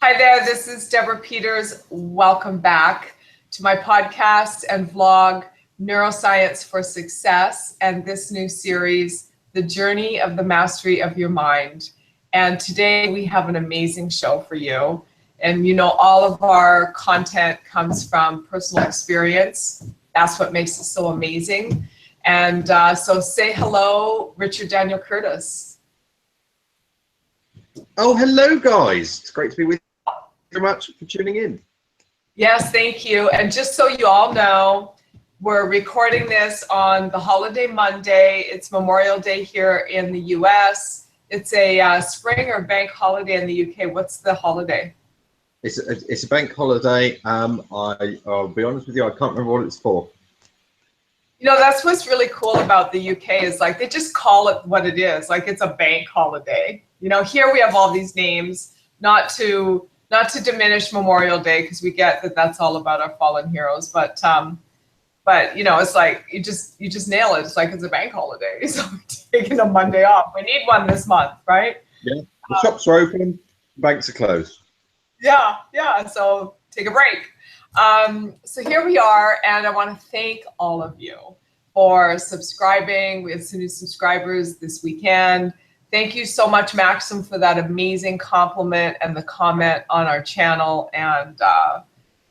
Hi there, this is Deborah Peters. Welcome back to my podcast and vlog, Neuroscience for Success, and this new series, The Journey of the Mastery of Your Mind. And today we have an amazing show for you. And you know, all of our content comes from personal experience. That's what makes it so amazing. And so say hello, Richard Daniel Curtis. Oh, hello, guys. It's great to be with you. Thank you very much for tuning in. Yes, thank you. And just so you all know, we're recording this on the holiday Monday. It's Memorial Day here in the US. It's a spring or bank holiday in the UK. What's the holiday? It's a bank holiday. I'll be honest with you, I can't remember what it's for. You know, that's what's really cool about the UK is like they just call it what it is. Like it's a bank holiday. You know, here we have all these names, not to diminish Memorial Day because we get that that's all about our fallen heroes, but you know, it's like you just nail it. It's like it's a bank holiday, so we're taking a Monday off. We need one this month, right? Yeah, the shops are open, banks are closed. Yeah. So take a break. So here we are, and I want to thank all of you for subscribing. We have some new subscribers this weekend. Thank you so much, Maxim, for that amazing compliment and the comment on our channel. And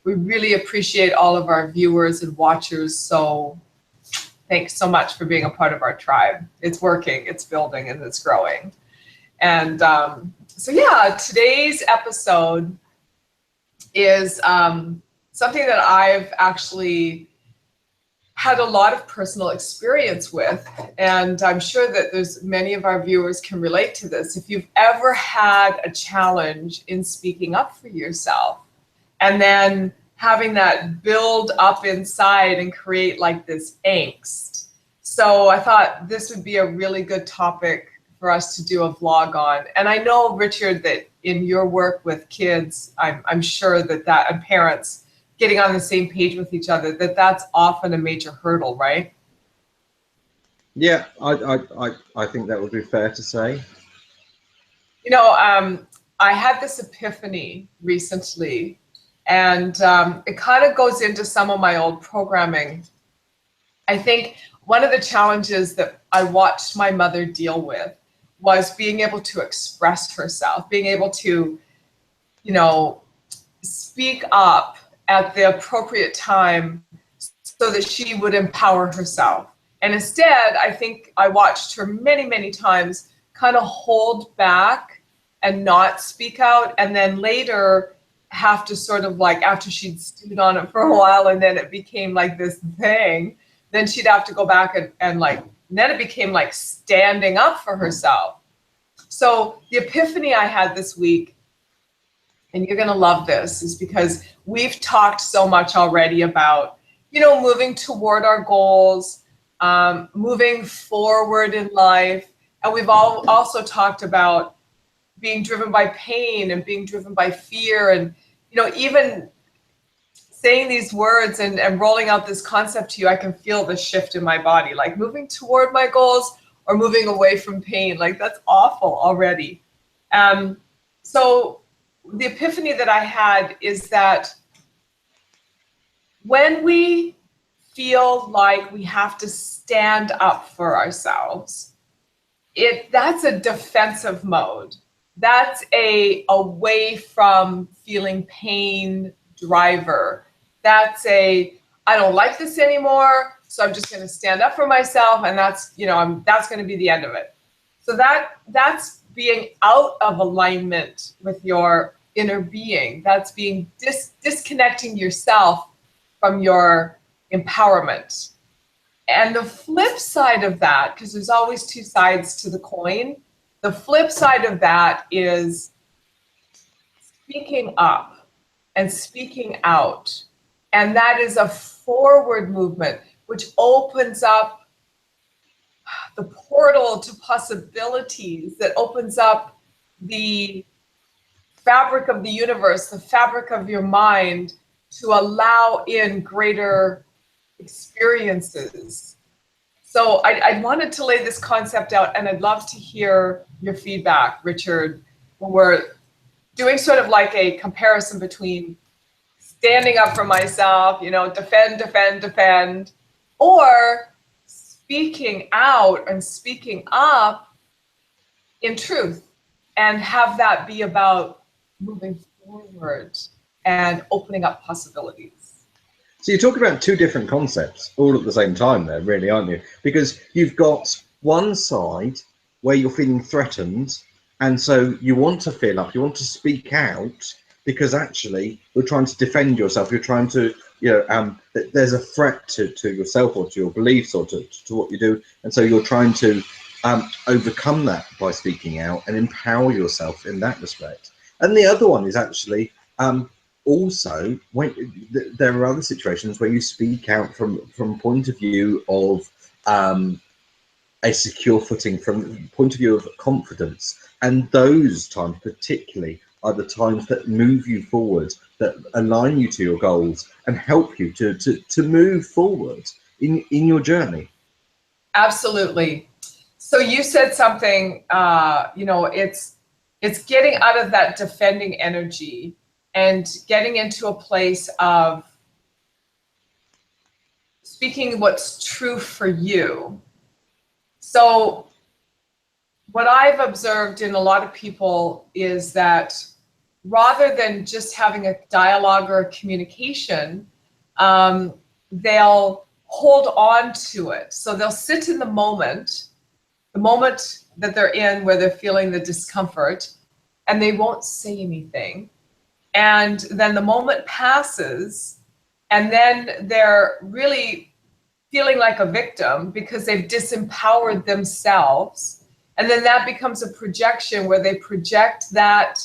we really appreciate all of our viewers and watchers. So thanks so much for being a part of our tribe. It's working, it's building, and it's growing. And so yeah, today's episode is something that I've actually had a lot of personal experience with, and I'm sure that there's many of our viewers can relate to this. If you've ever had a challenge in speaking up for yourself and then having that build up inside and create like this angst. So I thought this would be a really good topic for us to do a vlog on. And I know, Richard, that in your work with kids, I'm sure that and parents, getting on the same page with each other, that's often a major hurdle, right? Yeah, I think that would be fair to say. You know, I had this epiphany recently, and it kind of goes into some of my old programming. I think one of the challenges that I watched my mother deal with was being able to express herself, being able to, you know, speak up at the appropriate time so that she would empower herself. And instead, I think I watched her many, many times kind of hold back and not speak out, and then later have to sort of like, after she'd stewed on it for a while and then it became like this thing, then she'd have to go back and like, then it became like standing up for herself. So the epiphany I had this week, and you're going to love this, is because we've talked so much already about, you know, moving toward our goals, moving forward in life. And we've also talked about being driven by pain and being driven by fear. And, you know, even saying these words and rolling out this concept to you, I can feel the shift in my body, like moving toward my goals or moving away from pain. Like that's awful already. So the epiphany that I had is that when we feel like we have to stand up for ourselves, that's a defensive mode. That's a away from feeling pain driver. That's I don't like this anymore, so I'm just going to stand up for myself, and that's, you know, that's going to be the end of it. So that's being out of alignment with your inner being. That's being disconnecting yourself from your empowerment. And the flip side of that, because there's always two sides to the coin, the flip side of that is speaking up and speaking out. And that is a forward movement, which opens up the portal to possibilities, that opens up the fabric of the universe, the fabric of your mind, to allow in greater experiences. So I wanted to lay this concept out, and I'd love to hear your feedback, Richard, when we're doing sort of like a comparison between standing up for myself, you know, defend, defend, defend, or speaking out and speaking up in truth, and have that be about moving forward and opening up possibilities. So you're talking about two different concepts all at the same time there, really, aren't you? Because you've got one side where you're feeling threatened, and so you want to feel up, you want to speak out, because actually you're trying to defend yourself, you're trying to, you know, there's a threat to yourself or to your beliefs or to what you do, and so you're trying to overcome that by speaking out and empower yourself in that respect. And the other one is actually also when there are other situations where you speak out from point of view of a secure footing, from point of view of confidence, and those times particularly are the times that move you forward, that align you to your goals and help you to move forward in your journey. Absolutely. So you said something, you know, it's getting out of that defending energy and getting into a place of speaking what's true for you. So what I've observed in a lot of people is that rather than just having a dialogue or a communication, they'll hold on to it. So they'll sit in the moment that they're in where they're feeling the discomfort, and they won't say anything. And then the moment passes, and then they're really feeling like a victim because they've disempowered themselves. And then that becomes a projection where they project that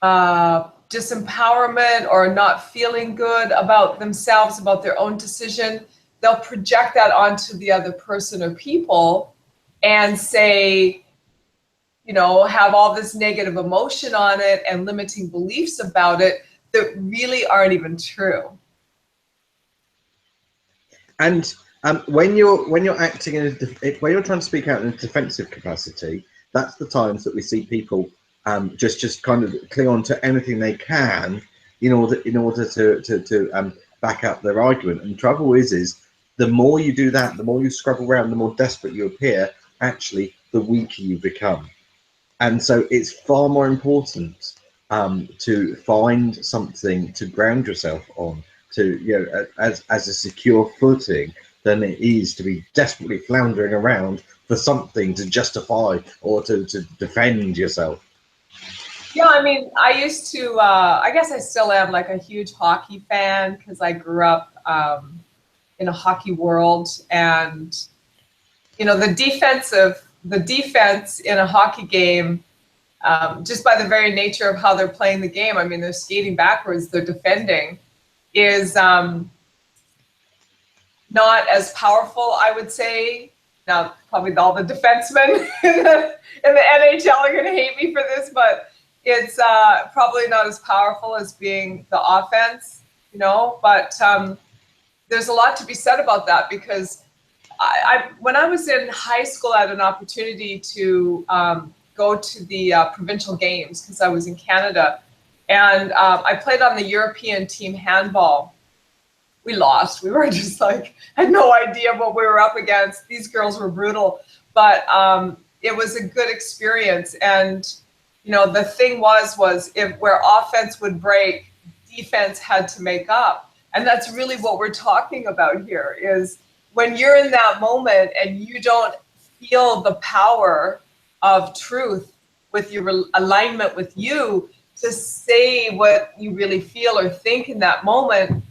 disempowerment or not feeling good about themselves, about their own decision. They'll project that onto the other person or people and say, you know, have all this negative emotion on it and limiting beliefs about it that really aren't even true. And when you're acting in when you're trying to speak out in a defensive capacity, that's the times that we see people just kind of cling on to anything they can in order to back up their argument. And the trouble is the more you do that, the more you scrabble around, the more desperate you appear, actually the weaker you become. And so it's far more important to find something to ground yourself on, to, you know, as a secure footing, than it is to be desperately floundering around for something to justify or to defend yourself. Yeah, I mean, I used to, I guess I still am like a huge hockey fan because I grew up in a hockey world. And, you know, the defense in a hockey game, just by the very nature of how they're playing the game, I mean, they're skating backwards, they're defending, is not as powerful, I would say. Now, probably all the defensemen in the NHL are going to hate me for this, but it's probably not as powerful as being the offense, you know. But there's a lot to be said about that, because when I was in high school, I had an opportunity to go to the provincial games because I was in Canada, and I played on the European team handball. We lost. We were just like, had no idea what we were up against. These girls were brutal, but it was a good experience. And, you know, the thing was if where offense would break, defense had to make up. And that's really what we're talking about here, is when you're in that moment and you don't feel the power of truth with your alignment with you to say what you really feel or think in that moment,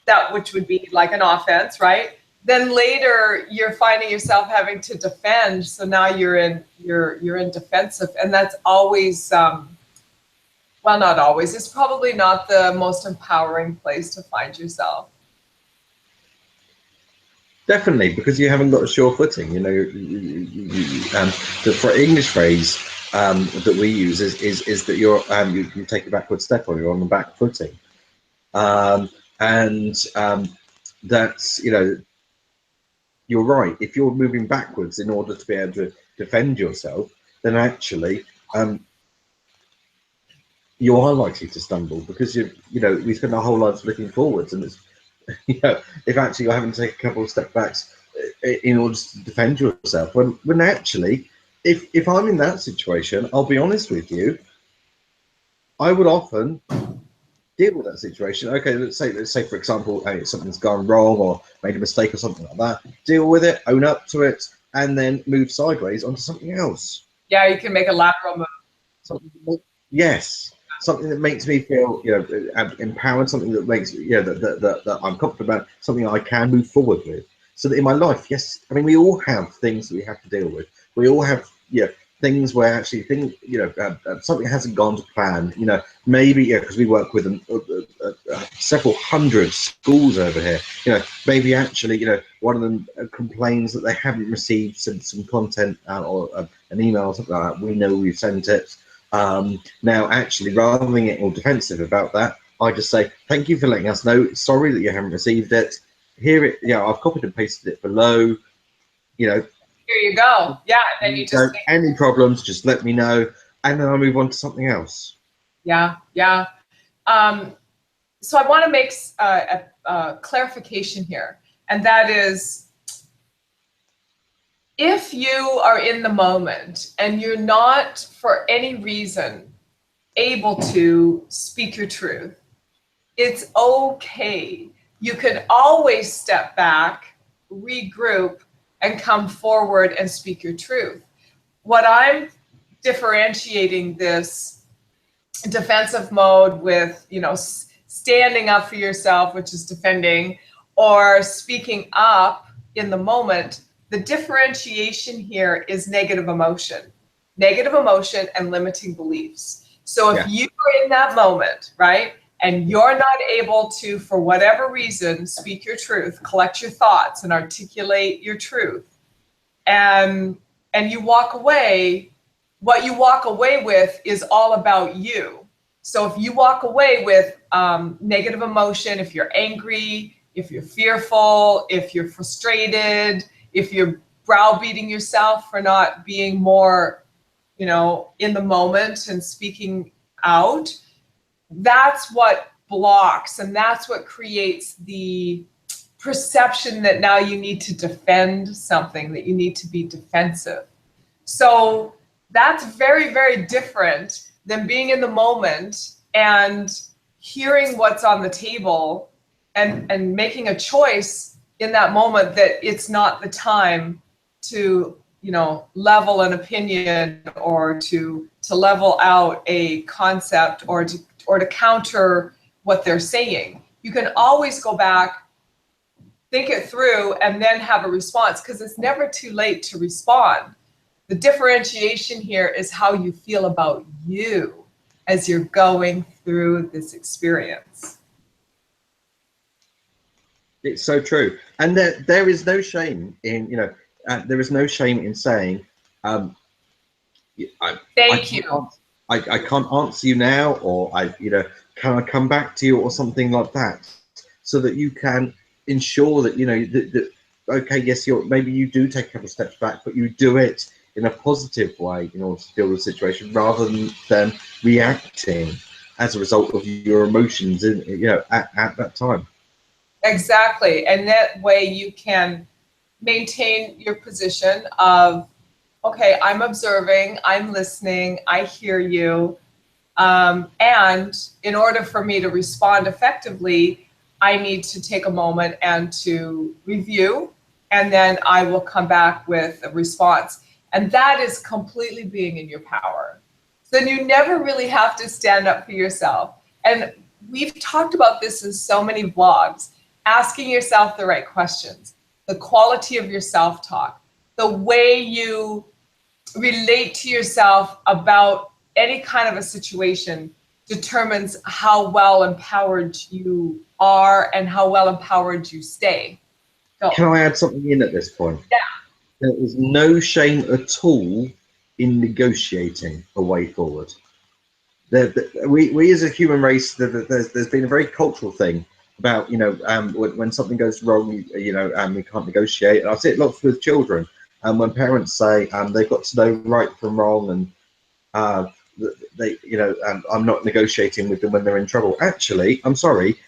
that which would be like an offense, right? Then later you're finding yourself having to defend. So now you're in defensive, and that's always, well, not always. It's probably not the most empowering place to find yourself. Definitely, because you haven't got a sure footing. You know, the English phrase that we use is that you take a backward step, or you're on the back footing. That's, you know, you're right. If you're moving backwards in order to be able to defend yourself, then actually you are likely to stumble because you know, we spend our whole lives looking forwards, and it's you know, if actually you're having to take a couple of step backs in order to defend yourself, when actually, if I'm in that situation, I'll be honest with you, I would often deal with that situation. Okay, let's say for example, something's gone wrong or made a mistake or something like that. Deal with it, own up to it, and then move sideways onto something else. Yeah, you can make a lateral move. Something yes, something that makes me feel, you know, empowered. Something that makes, you know, that I'm confident about. Something I can move forward with. So that in my life, yes, I mean, we all have things that we have to deal with. We all have, you know, things where actually things, you know, something hasn't gone to plan. You know, maybe, yeah, because we work with several hundred schools over here. You know, maybe actually, you know, one of them complains that they haven't received some content or an email or something like that. We know we've sent it. Now, actually, rather than getting all defensive about that, I just say, thank you for letting us know. Sorry that you haven't received it. Here it, yeah, I've copied and pasted it below. You know, Here you go. Yeah, and then you just take, any problems, just let me know, and then I'll move on to something else. yeah, yeah. So I want to make a clarification here, and that is, if you are in the moment and you're not, for any reason, able to speak your truth, it's okay. You can always step back, regroup, and come forward and speak your truth. What I'm differentiating this defensive mode with, you know, standing up for yourself, which is defending, or speaking up in the moment, the differentiation here is negative emotion and limiting beliefs. So if you are in that moment, right, and you're not able to, for whatever reason, speak your truth, collect your thoughts and articulate your truth, and you walk away, what you walk away with is all about you. So if you walk away with negative emotion, if you're angry, if you're fearful, if you're frustrated, if you're browbeating yourself for not being more, you know, in the moment and speaking out, that's what blocks, and that's what creates the perception that now you need to defend something, that you need to be defensive. So that's very, very different than being in the moment and hearing what's on the table and making a choice in that moment that it's not the time to, you know, level an opinion or to level out a concept or to counter what they're saying. You can always go back, think it through, and then have a response, because it's never too late to respond. The differentiation here is how you feel about you as you're going through this experience. It's so true, and there is no shame in, you know, there is no shame in saying, Thank you. I can't answer you now, or you know, can I come back to you, or something like that, so that you can ensure that, you know, that okay, yes, maybe you do take a couple of steps back, but you do it in a positive way in order to deal with the situation, rather than reacting as a result of your emotions in, you know, at that time. Exactly. And that way you can maintain your position of, okay, I'm observing, I'm listening, I hear you. And in order for me to respond effectively, I need to take a moment and to review, and then I will come back with a response. And that is completely being in your power. So then you never really have to stand up for yourself. And we've talked about this in so many vlogs, asking yourself the right questions, the quality of your self-talk, the way you relate to yourself about any kind of a situation determines how well empowered you are and how well empowered you stay. So, can I add something in at this point? Yeah. There is no shame at all in negotiating a way forward. We as a human race, there's been a very cultural thing about, you know, when something goes wrong, you know, we can't negotiate. And I see it lots with children, and when parents say they've got to know right from wrong, and they, I'm not negotiating with them when they're in trouble. Actually, I'm sorry,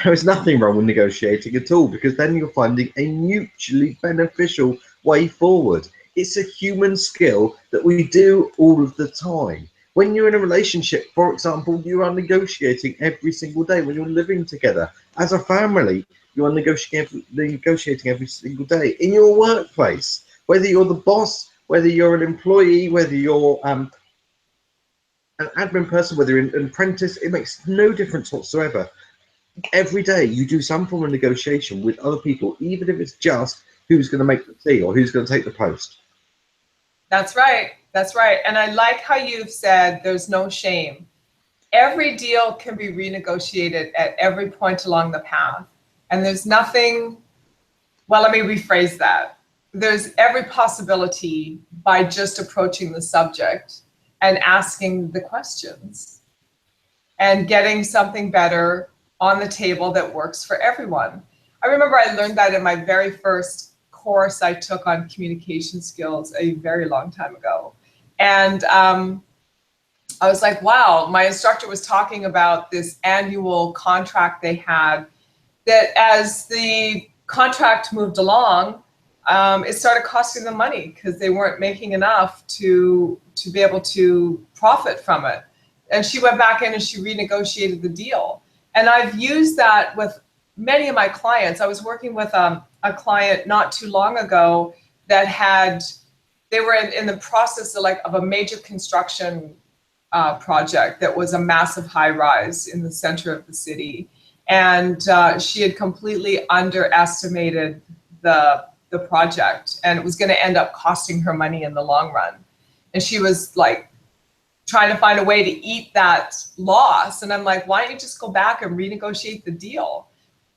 there is nothing wrong with negotiating at all, because then you're finding a mutually beneficial way forward. It's a human skill that we do all of the time. When you're in a relationship, for example, you are negotiating every single day. When you're living together as a family, you are negotiating every single day. In your workplace, whether you're the boss, whether you're an employee, whether you're an admin person, whether you're an apprentice, it makes no difference whatsoever. Every day you do some form of negotiation with other people, even if it's just who's going to make the tea or who's going to take the post. That's right. That's right. And I like how you've said there's no shame. Every deal can be renegotiated at every point along the path. And there's nothing, well, let me rephrase that. There's every possibility by just approaching the subject and asking the questions and getting something better on the table that works for everyone. I remember I learned that in my very first course I took on communication skills a very long time ago. And I was like, wow, my instructor was talking about this annual contract they had, that as the contract moved along, it started costing them money because they weren't making enough to be able to profit from it. And she went back in and she renegotiated the deal. And I've used that with many of my clients. I was working with a client not too long ago that they were in the process of a major construction project that was a massive high rise in the center of the city. And she had completely underestimated the project, and it was going to end up costing her money in the long run. And she was like trying to find a way to eat that loss. And I'm like, why don't you just go back and renegotiate the deal?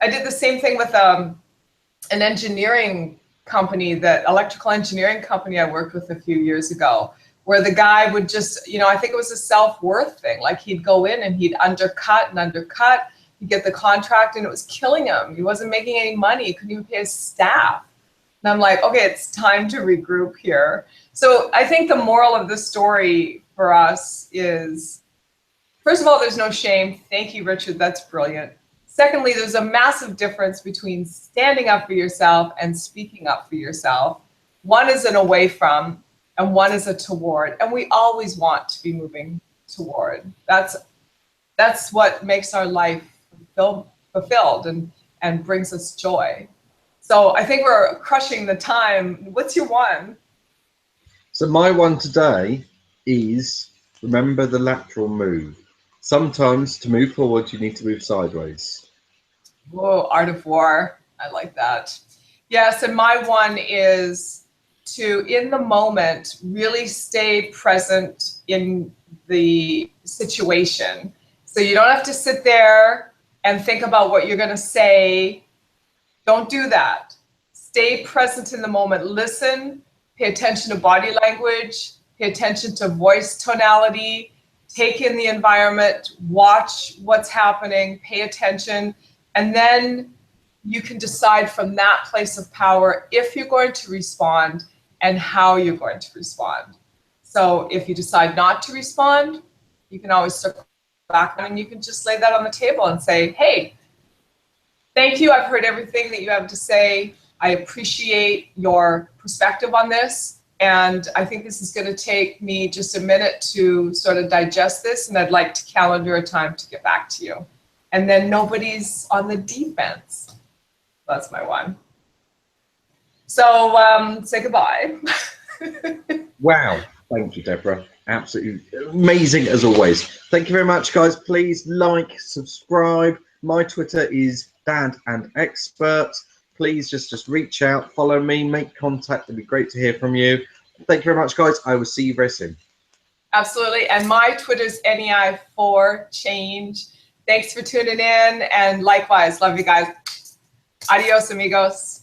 I did the same thing with an engineering company, electrical engineering company I worked with a few years ago, where the guy would just, I think it was a self-worth thing. Like he'd go in and he'd undercut. He'd get the contract and it was killing him. He wasn't making any money. He couldn't even pay his staff. And I'm like, okay, it's time to regroup here. So I think the moral of the story for us is, first of all, there's no shame. Thank you, Richard. That's brilliant. Secondly, there's a massive difference between standing up for yourself and speaking up for yourself. One is an away from, and one is a toward. And we always want to be moving toward. That's what makes our life fulfilled and brings us joy. So I think we're crushing the time. What's your one? So my one today is, remember the lateral move. Sometimes to move forward, you need to move sideways. Whoa, Art of War. I like that. Yes, and my one is to, in the moment, really stay present in the situation. So you don't have to sit there and think about what you're going to say. Don't do that. Stay present in the moment. Listen, pay attention to body language, pay attention to voice tonality, take in the environment, watch what's happening, pay attention, and then you can decide from that place of power if you're going to respond and how you're going to respond. So if you decide not to respond, you can always circle back and you can just lay that on the table and say, hey, thank you. I've heard everything that you have to say. I appreciate your perspective on this. And I think this is going to take me just a minute to sort of digest this. And I'd like to calendar a time to get back to you. And then nobody's on the defense. That's my one. So say goodbye. Wow. Thank you, Deborah. Absolutely amazing as always. Thank you very much, guys. Please like, subscribe. My Twitter is Dad and Expert. Please just reach out, follow me, make contact. It'd be great to hear from you. Thank you very much, guys. I will see you very soon. Absolutely. And my Twitter's NEI4Change. Thanks for tuning in. And likewise, love you guys. Adios, amigos.